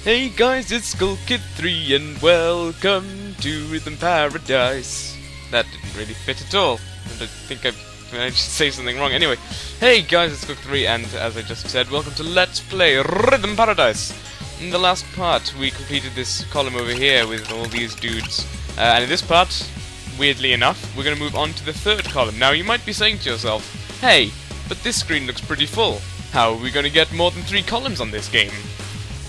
Hey guys, it's Skull Kid 3 and welcome to Rhythm Paradise. That didn't really fit at all. I think I managed to say something wrong. Anyway, hey guys, it's Skull Kid 3 and as I just said, welcome to Let's Play Rhythm Paradise. In the last part, we completed this column over here with all these dudes. And in this part, weirdly enough, we're going to move on to the third column. Now, you might be saying to yourself, hey, but this screen looks pretty full. How are we going to get more than 3 columns on this game?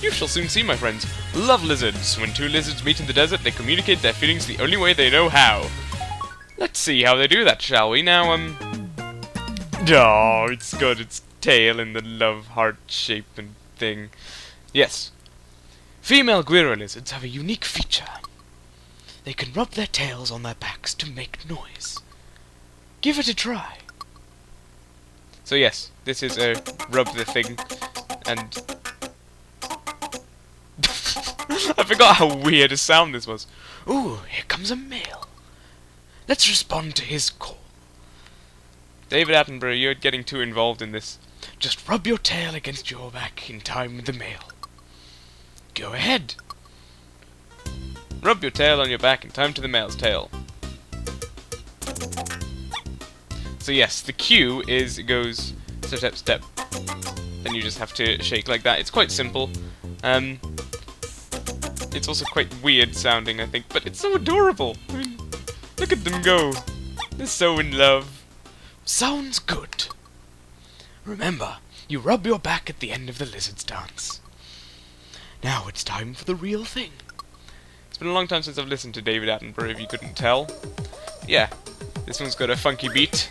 You shall soon see, my friends. Love lizards. When 2 lizards meet in the desert, they communicate their feelings the only way they know how. Let's see how they do that, shall we? Now, oh, it's got its tail in the love heart shape and thing. Yes. Female guiro lizards have a unique feature. They can rub their tails on their backs to make noise. Give it a try. So yes, this is a rub the thing, and I forgot how weird a sound this was. Ooh, here comes a male. Let's respond to his call. David Attenborough, you're getting too involved in this. Just rub your tail against your back in time with the male. Go ahead. Rub your tail on your back in time to the male's tail. So yes, the cue is it goes step, step, step. Then you just have to shake like that. It's quite simple. It's also quite weird sounding, I think, but it's so adorable. I mean, look at them go. They're so in love. Sounds good. Remember, you rub your back at the end of the lizard's dance. Now it's time for the real thing. It's been a long time since I've listened to David Attenborough, if you couldn't tell. Yeah, this one's got a funky beat.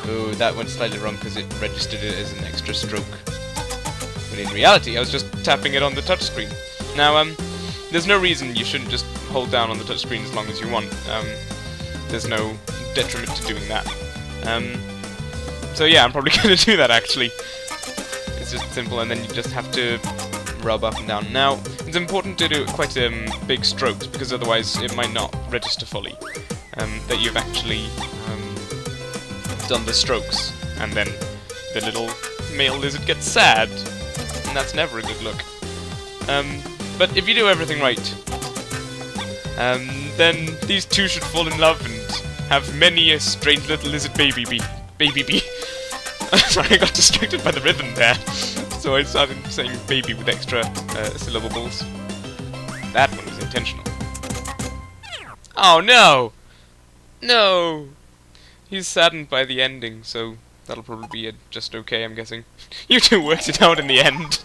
Oh, that went slightly wrong because it registered it as an extra stroke. When in reality, I was just tapping it on the touchscreen. Now, there's no reason you shouldn't just hold down on the touchscreen as long as you want. There's no detriment to doing that. So yeah, I'm probably going to do that, actually. It's just simple, and then you just have to rub up and down. Now, it's important to do quite big strokes, because otherwise it might not register fully. That you've actually done the strokes, and then the little male lizard gets sad. And that's never a good look. But if you do everything right, then these two should fall in love and have many a strange little lizard baby bee. Sorry, I got distracted by the rhythm there, so I started saying baby with extra syllables. That one was intentional. Oh no! No! He's saddened by the ending, so that'll probably be just okay, I'm guessing. You two worked it out in the end.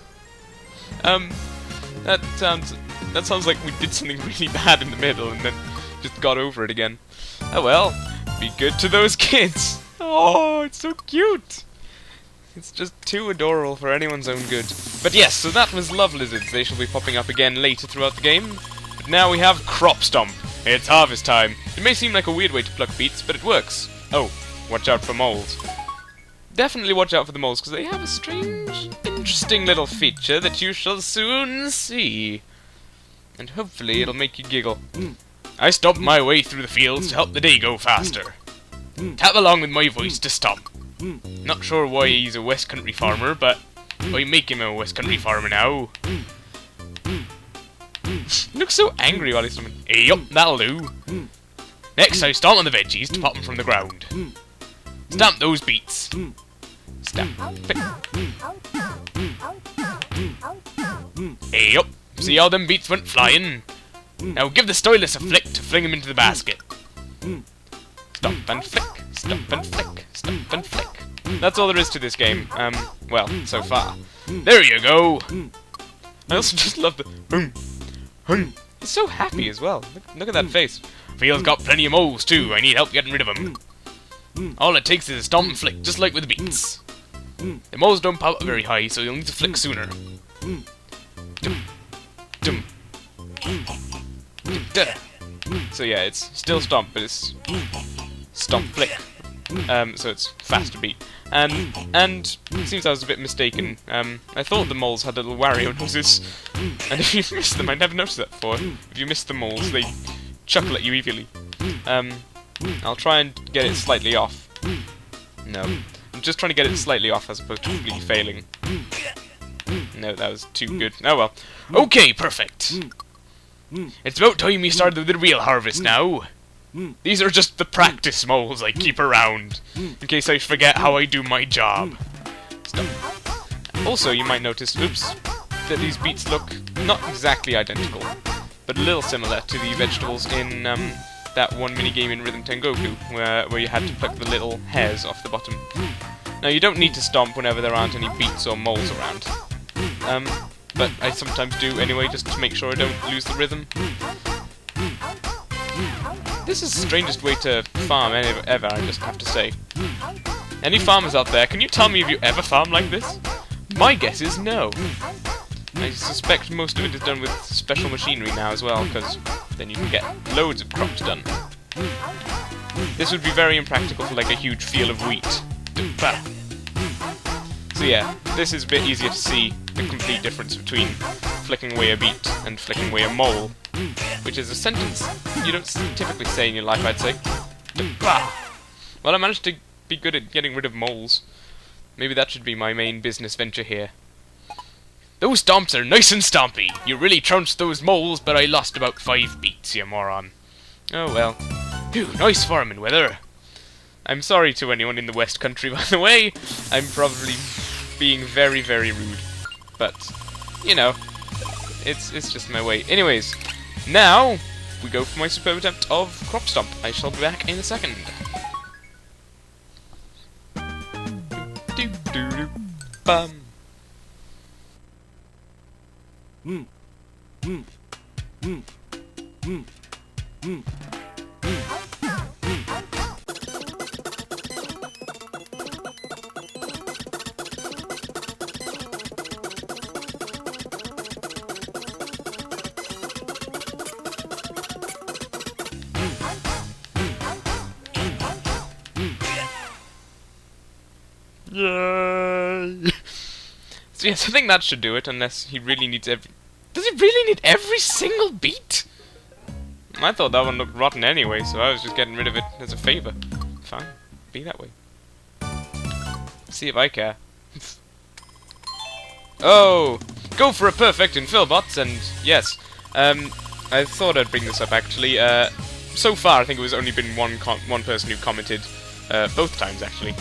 That sounds like we did something really bad in the middle and then just got over it again. Oh well, be good to those kids. Oh, it's so cute. It's just too adorable for anyone's own good. But yes, so that was Love Lizards. They shall be popping up again later throughout the game. But now we have Crop Stomp. It's harvest time. It may seem like a weird way to pluck beets, but it works. Oh, watch out for moles. Definitely watch out for the moles, because they have a strange, interesting little feature that you shall soon see. And hopefully it'll make you giggle. I stomp my way through the fields to help the day go faster. Tap along with my voice to stomp. Not sure why he's a West Country farmer, but I make him a West Country farmer now. He looks so angry while he's stomping. Hey, yup, that'll do. Next, I stomp on the veggies to pop them from the ground. Stamp those beets. Stamp. Hey up! See how them beets went flying? Now give the stylus a flick to fling him into the basket. Stomp and flick, stomp and flick, stomp and flick. That's all there is to this game. Well, so far. There you go! I also just love the boom, boom. He's so happy as well. Look at that face. Field's got plenty of moles too. I need help getting rid of them. All it takes is a stomp and flick, just like with the beets. The moles don't pop up very high, so you'll need to flick sooner. Dum, dum, da. So yeah, it's still stomp, but it's stomp flick. So it's faster beat. And it seems I was a bit mistaken. I thought the moles had little Wario noses, and if you missed them, I never noticed that before. If you missed the moles, they chuckle at you evilly. I'll try and get it slightly off. No. I'm just trying to get it slightly off as opposed to completely failing. No, that was too good. Oh well. Okay, perfect. It's about time we started the real harvest now. These are just the practice moles I keep around, in case I forget how I do my job. Stop. Also, you might notice, oops, that these beets look not exactly identical, but a little similar to the vegetables in that one minigame in Rhythm Tengoku, where you had to pluck the little hairs off the bottom. Now, you don't need to stomp whenever there aren't any beets or moles around, but I sometimes do anyway, just to make sure I don't lose the rhythm. This is the strangest way to farm ever, I just have to say. Any farmers out there, can you tell me if you ever farm like this? My guess is no. I suspect most of it is done with special machinery now as well, because then you can get loads of crops done. This would be very impractical for like a huge field of wheat. So yeah, this is a bit easier to see the complete difference between flicking away a beet and flicking away a mole, which is a sentence you don't typically say in your life, I'd say. Well, I managed to be good at getting rid of moles. Maybe that should be my main business venture here. Those stomps are nice and stompy. You really trounced those moles, but I lost about 5 beets, you moron. Oh well. Phew, nice farming weather. I'm sorry to anyone in the West Country, by the way. I'm probably being very, very rude. But, you know, it's just my way. Anyways, now we go for my superb attempt of crop stomp. I shall be back in a second. Bum. Yay! So yes, I think that should do it, unless he really needs every... Does he really need every single beat? I thought that one looked rotten anyway, so I was just getting rid of it as a favour. Fine, be that way. See if I care. Oh! Go for a perfect in Philbots, and yes, I thought I'd bring this up actually. So far, I think it was only been one person who commented, both times actually.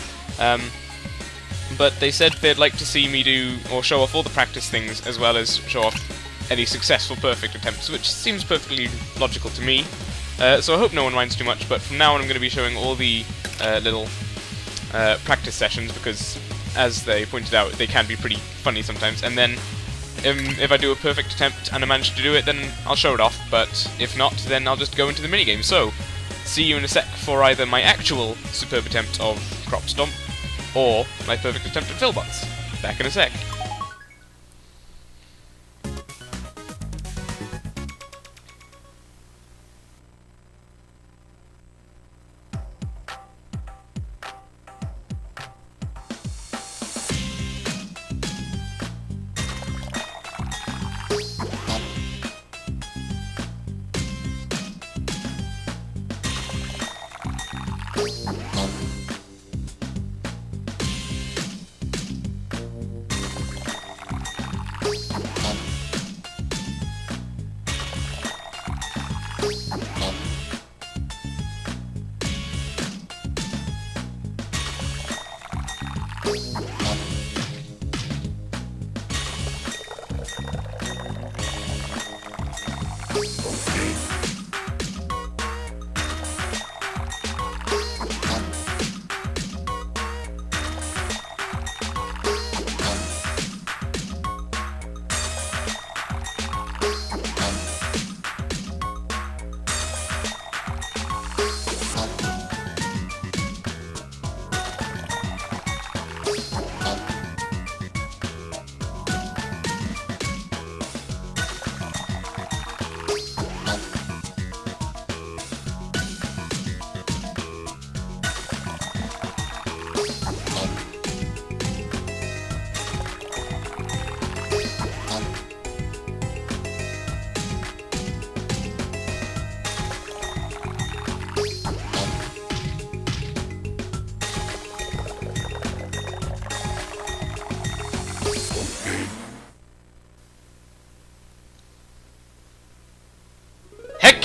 But they said they'd like to see me do, or show off all the practice things, as well as show off any successful perfect attempts, which seems perfectly logical to me. So I hope no one minds too much, but from now on I'm going to be showing all the little practice sessions, because, as they pointed out, they can be pretty funny sometimes, and then if I do a perfect attempt and I manage to do it, then I'll show it off, but if not, then I'll just go into the minigame. So, see you in a sec for either my actual superb attempt of Crop Stomp, or my perfect attempt at Philbots. Back in a sec.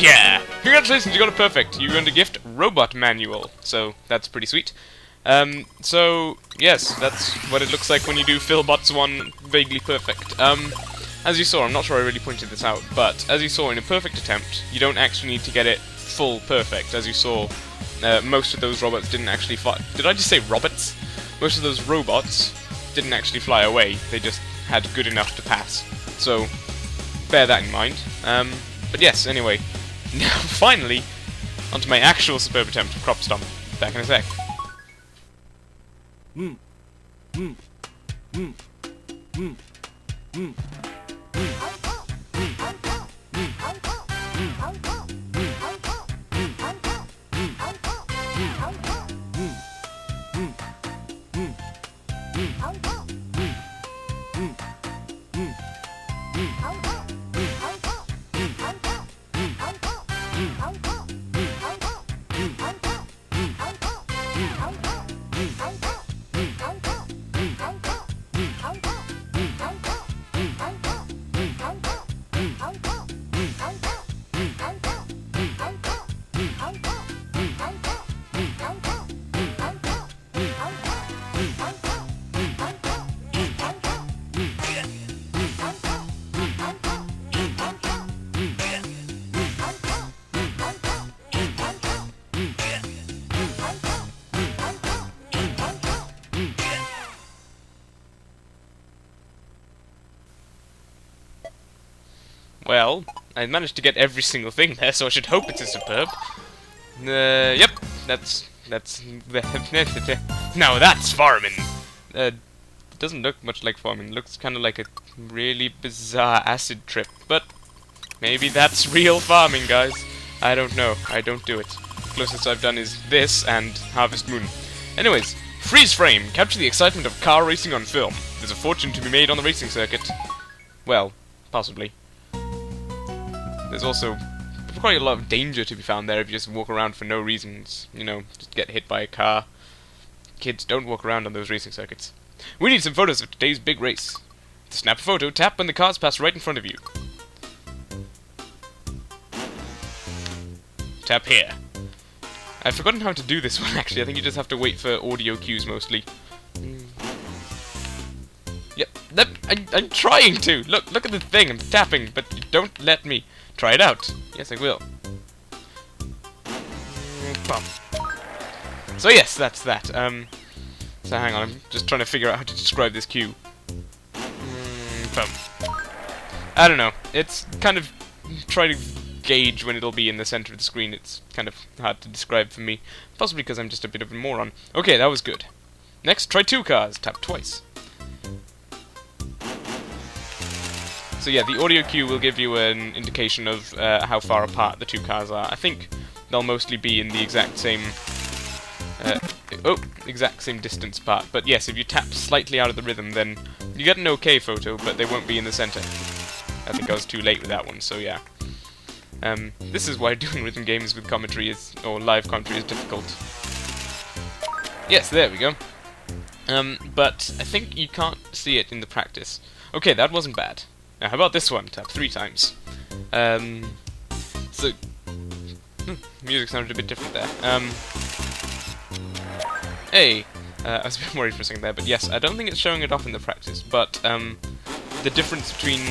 yeah! Congratulations, you got it perfect. You earned a gift, Robot Manual. So, that's pretty sweet. So, yes, that's what it looks like when you do Philbot's one vaguely perfect. As you saw, I'm not sure I really pointed this out, but as you saw in a perfect attempt, you don't actually need to get it full perfect. As you saw, most of those robots didn't actually fly. Did I just say robots? Most of those robots didn't actually fly away, they just had good enough to pass. So, bear that in mind. But yes, anyway, now finally, onto my actual superb attempt at Crop Stomp. Back in a sec. Well, I managed to get every single thing there, so I should hope it's a superb. Yep, that's now that's farming. It doesn't look much like farming. It looks kind of like a really bizarre acid trip, but maybe that's real farming, guys. I don't know. I don't do it. Closest I've done is this and Harvest Moon. Anyways, freeze frame. Capture the excitement of car racing on film. There's a fortune to be made on the racing circuit. Well, possibly. There's also quite a lot of danger to be found there if you just walk around for no reasons. You know, just get hit by a car. Kids, don't walk around on those racing circuits. We need some photos of today's big race. To snap a photo, tap when the cars pass right in front of you. Tap here. I've forgotten how to do this one, actually. I think you just have to wait for audio cues, mostly. Yep, I'm trying to! Look at the thing, I'm tapping, but you don't let me. Try it out. Yes, I will. Bum. So yes, that's that. So hang on, I'm just trying to figure out how to describe this cue. Bum. I don't know. It's kind of trying to gauge when it'll be in the center of the screen. It's kind of hard to describe for me. Possibly because I'm just a bit of a moron. Okay, that was good. Next, try two cars. Tap twice. So yeah, the audio cue will give you an indication of how far apart the two cars are. I think they'll mostly be in the exact same exact same distance apart. But yes, if you tap slightly out of the rhythm, then you get an okay photo, but they won't be in the center. I think I was too late with that one, so yeah. This is why doing rhythm games with commentary or live commentary is difficult. Yes, there we go. But I think you can't see it in the practice. Okay, that wasn't bad. Now, how about this one? Tap 3 times. So... music sounded a bit different there. Hey! I was a bit worried for a second there, but yes, I don't think it's showing it off in the practice, but, the difference between,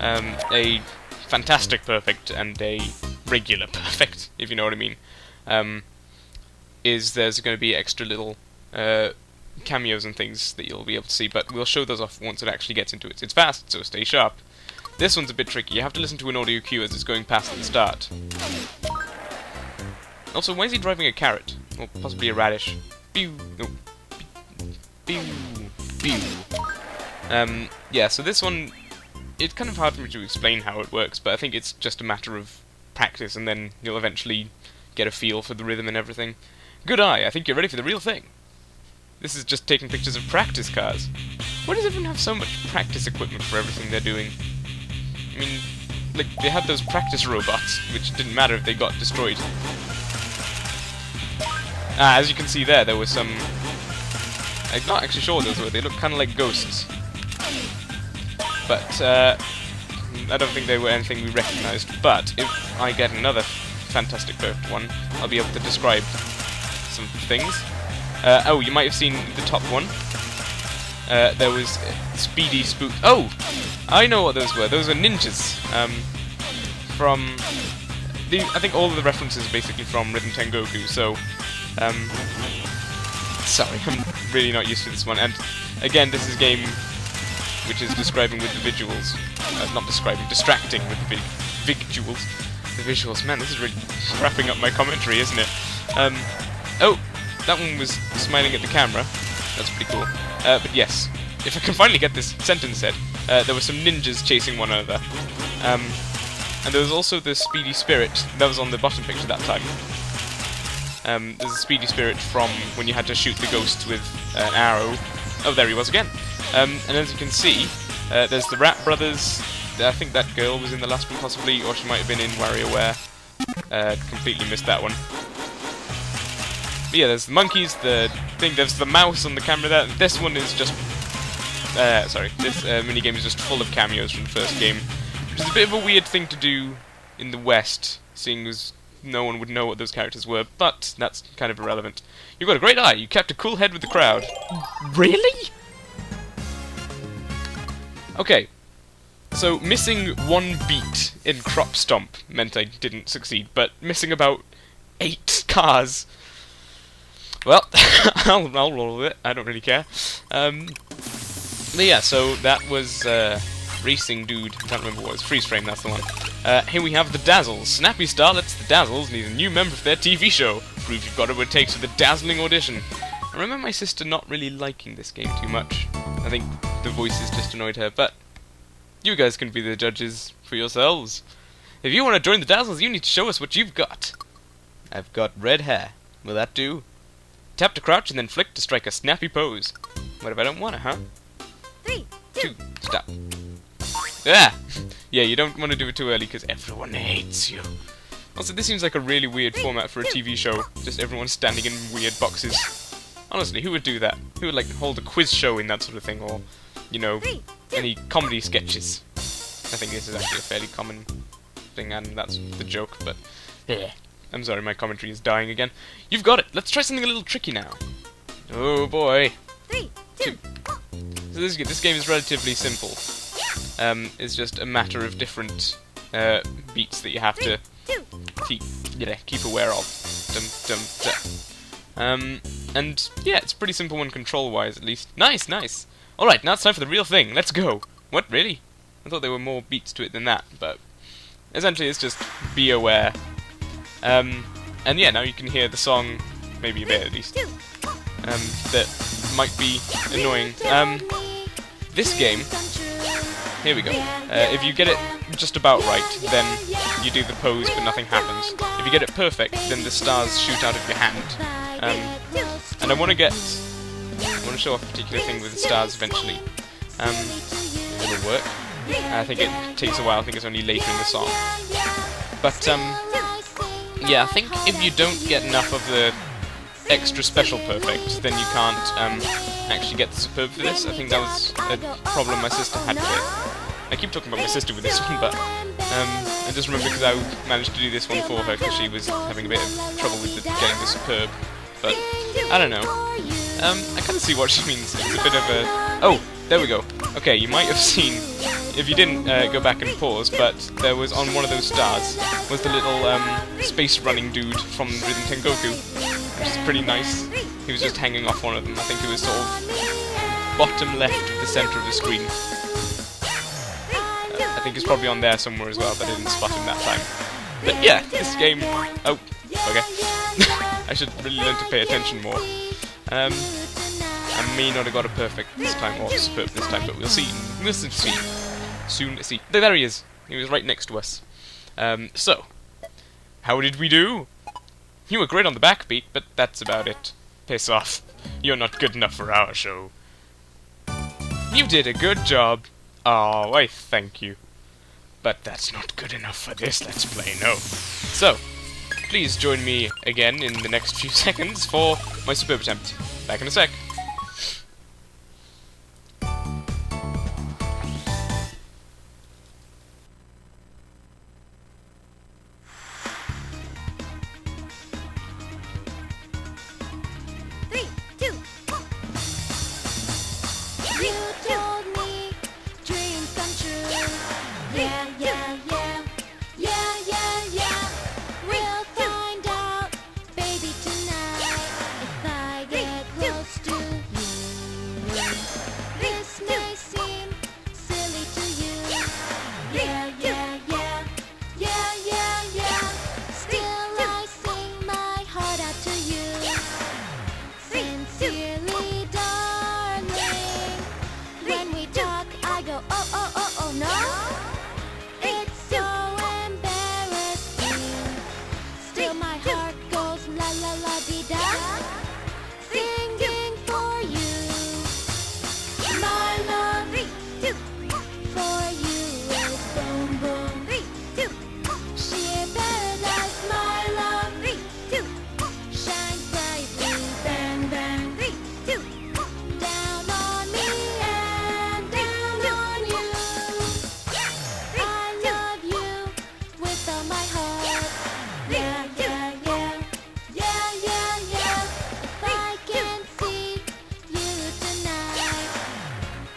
a fantastic perfect and a regular perfect, if you know what I mean, is there's going to be extra little, cameos and things that you'll be able to see, but we'll show those off once it actually gets into it. It's fast, so stay sharp. This one's a bit tricky. You have to listen to an audio cue as it's going past at the start. Also, why is he driving a carrot? Or possibly a radish? Pew! No. Pew! Pew! Yeah, so this one, it's kind of hard for me to explain how it works, but I think it's just a matter of practice, and then you'll eventually get a feel for the rhythm and everything. Good eye, I think you're ready for the real thing. This is just taking pictures of practice cars. Why does everyone have so much practice equipment for everything they're doing? I mean, like, they had those practice robots, which didn't matter if they got destroyed. As you can see there was some... I'm not actually sure what those were, they look kind of like ghosts. But, I don't think they were anything we recognised, but if I get another fantastic perfect one, I'll be able to describe some things. Oh, you might have seen the top one. There was Speedy Spook. Oh! I know what those were. Those were ninjas. From... I think all of the references are basically from Rhythm Tengoku, so... sorry, I'm really not used to this one. And again, this is a game which is describing with the visuals. Not describing, distracting with the visuals. The visuals. Man, this is really wrapping up my commentary, isn't it? Oh! That one was smiling at the camera. That's pretty cool. But yes, if I can finally get this sentence said, there were some ninjas chasing one another. And there was also the Speedy Spirit that was on the bottom picture that time. There's a Speedy Spirit from when you had to shoot the ghosts with an arrow. Oh, there he was again. And as you can see, there's the Rat Brothers. I think that girl was in the last one possibly, or she might have been in WarioWare. Completely missed that one. But yeah, there's the monkeys, the thing, there's the mouse on the camera there. This one is just... sorry, this minigame is just full of cameos from the first game. Which is a bit of a weird thing to do in the West, seeing as no one would know what those characters were, but that's kind of irrelevant. You've got a great eye, you kept a cool head with the crowd. Really? Okay, so missing one beat in Crop Stomp meant I didn't succeed, but missing about 8 cars... Well, I'll roll with it, I don't really care. But yeah, so that was Racing Dude, I can't remember what it was, Freeze Frame, that's the one. Here we have the Dazzles. Snappy Starlets, the Dazzles, need a new member for their TV show. Prove you've got what it takes for the dazzling audition. I remember my sister not really liking this game too much. I think the voices just annoyed her, but you guys can be the judges for yourselves. If you want to join the Dazzles, you need to show us what you've got. I've got red hair. Will that do? Tap to crouch and then flick to strike a snappy pose. What if I don't want it, huh? 3, 2, stop. Ah! Yeah, you don't want to do it too early because everyone hates you. Also, this seems like a really weird format for a TV show. Just everyone standing in weird boxes. Honestly, who would do that? Who would, like, hold a quiz show in that sort of thing? Or, you know, any comedy sketches? I think this is actually a fairly common thing, and that's the joke, but... yeah. I'm sorry, my commentary is dying again. You've got it! Let's try something a little tricky now. Oh boy. 3, 2, So this game is relatively simple. It's just a matter of different beats that you have to keep aware of. And yeah, it's pretty simple one control-wise, at least. Nice, nice! Alright, now it's time for the real thing. Let's go! What, really? I thought there were more beats to it than that, but... essentially, it's just be aware. And yeah, now you can hear the song, maybe a bit at least, that might be annoying. This game, here we go, if you get it just about right, then you do the pose but nothing happens. If you get it perfect, then the stars shoot out of your hand. And I want to show off a particular thing with the stars eventually. It'll work. I think it takes a while, I think it's only later in the song. But, yeah, I think if you don't get enough of the extra special perfect, then you can't actually get the superb for this. I think that was a problem my sister had with it. I keep talking about my sister with this one, but I just remember because I managed to do this one for her because she was having a bit of trouble with getting the superb. But I don't know. I kind of see what she means. It's a bit of a... oh, there we go. Okay, you might have seen, if you didn't go back and pause, but there was on one of those stars was the little space running dude from Rhythm Tengoku, which is pretty nice. He was just hanging off one of them. I think it was sort of bottom left of the center of the screen. I think he's probably on there somewhere as well, but I didn't spot him that time. But yeah, this game... oh, okay. I should really learn to pay attention more. I may not have got a perfect this time, or superb this time, but we'll see. We'll see. Soon see. There he is. He was right next to us. So, how did we do? You were great on the backbeat, but that's about it. Piss off. You're not good enough for our show. You did a good job. Oh, I thank you. But that's not good enough for this Let's Play, no. So, please join me again in the next few seconds for my superb attempt. Back in a sec. You told me dreams come true. Yeah, yeah, yeah. Yeah, yeah, yeah. We'll find out, baby, tonight if I get close to you. This may seem silly to you. Yeah, yeah, yeah. Yeah, yeah, yeah. Still I sing my heart out to you. Sincerely, darling. When we talk, I go, oh, oh, oh, oh, no. It's so embarrassing. Still my heart goes la la la dee da. Singing for you. My love for you is boom boom. Sheer paradise, my love shines brightly, bang bang. Down on me and down on you. I love you with all my heart. Yeah, yeah, yeah. Yeah, yeah, yeah. If I can see you tonight,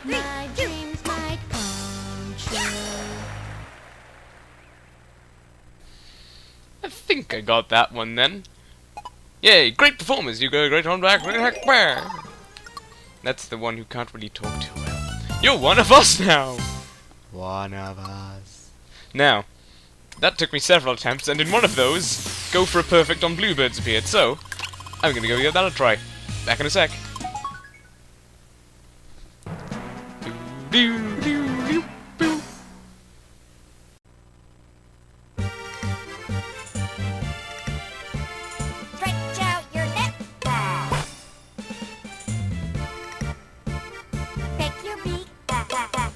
my dreams might come true. I think I got that one then. Yay, great performance, you go great on back. That's the one who can't really talk too well. You're one of us now! One of us. Now, that took me several attempts, and in one of those, go for a perfect on bluebirds appeared, so I'm gonna go give that a try. Back in a sec. Doo-doo-doo-doo-boo. Stretch out your neck. Peck your beak. Peck your beak.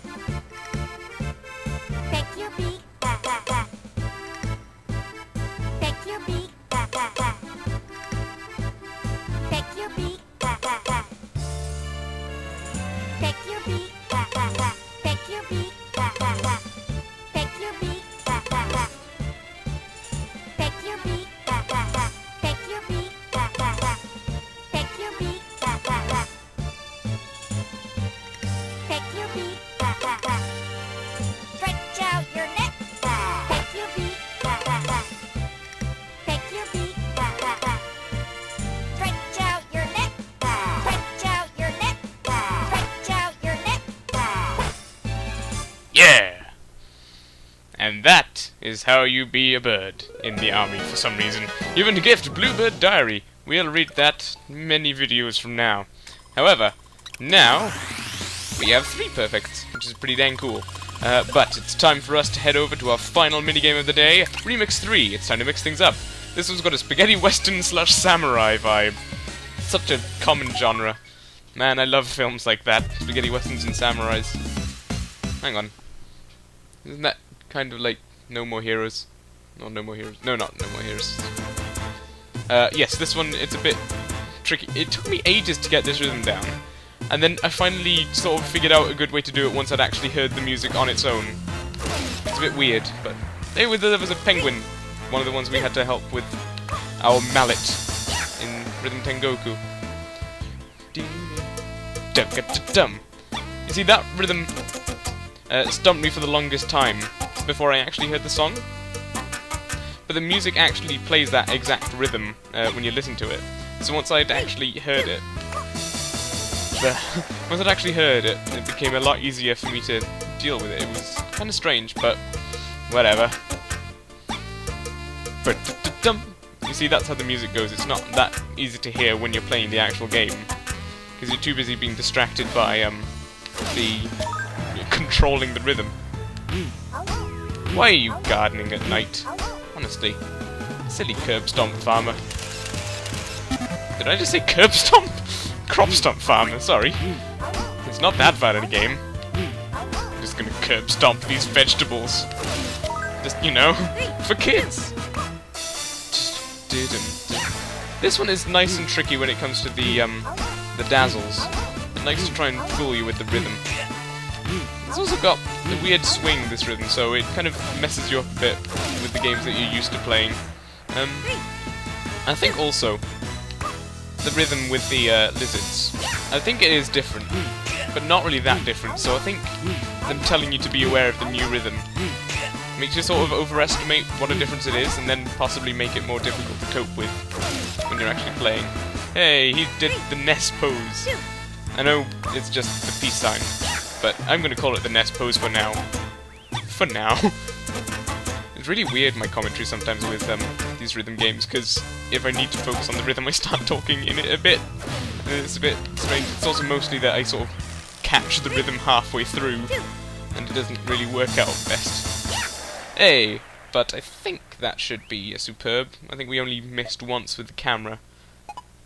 Peck your beak. Peck your beak. Peck your beak. Peck your beak. Peck your beak. Peck your beak. Peck your beak. Peck your beak. Peck your beak. Stretch out your neck. Peck your beak. Peck your beak. Stretch out your neck. Stretch out your neck. Stretch out your neck. Yeah! And that is how you be a bird in the army for some reason. You've been gift Bluebird Diary. We'll read that many videos from now. However, now we have 3 perfects, which is pretty dang cool. But it's time for us to head over to our final minigame of the day, Remix 3. It's time to mix things up. This one's got a spaghetti western / samurai vibe. Such a common genre. Man, I love films like that. Spaghetti westerns and samurais. Hang on. Isn't that kind of like No More Heroes? No, No More Heroes. No, not No More Heroes. Yes, this one, it's a bit tricky. It took me ages to get this rhythm down. And then I finally sort of figured out a good way to do it once I'd actually heard the music on its own. It's a bit weird, but there was a penguin. One of the ones we had to help with our mallet in Rhythm Tengoku. Dum-ga-da-dum. You see, that rhythm stumped me for the longest time before I actually heard the song. But the music actually plays that exact rhythm when you listen to it. So once I'd actually heard it, it became a lot easier for me to deal with it. It was kind of strange, but whatever. You see, that's how the music goes. It's not that easy to hear when you're playing the actual game, because you're too busy being distracted by controlling the rhythm. Why are you gardening at night? Honestly. Silly curb stomp farmer. Did I just say curb stomp? Crop stomp farmer, sorry. It's not that bad in a game. I'm just gonna curb stomp these vegetables. Just, you know, for kids. This one is nice and tricky when it comes to the Dazzles. It likes to try and fool you with the rhythm. It's also got a weird swing, this rhythm, so it kind of messes you up a bit with the games that you're used to playing. I think also the rhythm with the lizards, I think it is different. but not really that different, so I think them telling you to be aware of the new rhythm makes you sort of overestimate what a difference it is, and then possibly make it more difficult to cope with when you're actually playing. Hey, he did the Ness pose. I know it's just the peace sign, but I'm gonna call it the Ness pose for now. For now. It's really weird, my commentary sometimes with these rhythm games, because if I need to focus on the rhythm I start talking in it a bit. It's a bit strange. It's also mostly that I sort of catch the rhythm halfway through, and it doesn't really work out best. Hey, but I think that should be a superb. I think we only missed once with the camera.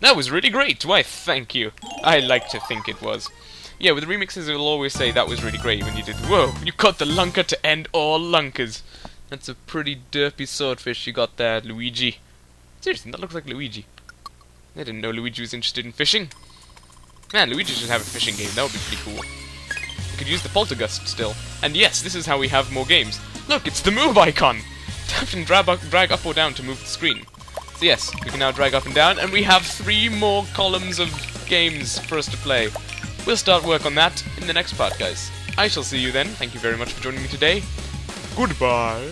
That was really great! Why, thank you. I like to think it was. Yeah, with the remixes it'll always say that was really great when you did, whoa, you got the lunker to end all lunkers. That's a pretty derpy swordfish you got there, Luigi. Seriously, that looks like Luigi. I didn't know Luigi was interested in fishing. Man, Luigi should have a fishing game, that would be pretty cool. We could use the Poltergust still. And yes, this is how we have more games. Look, it's the move icon! Tap and drag up or down to move the screen. So yes, we can now drag up and down, and we have 3 more columns of games for us to play. We'll start work on that in the next part, guys. I shall see you then. Thank you very much for joining me today. Goodbye.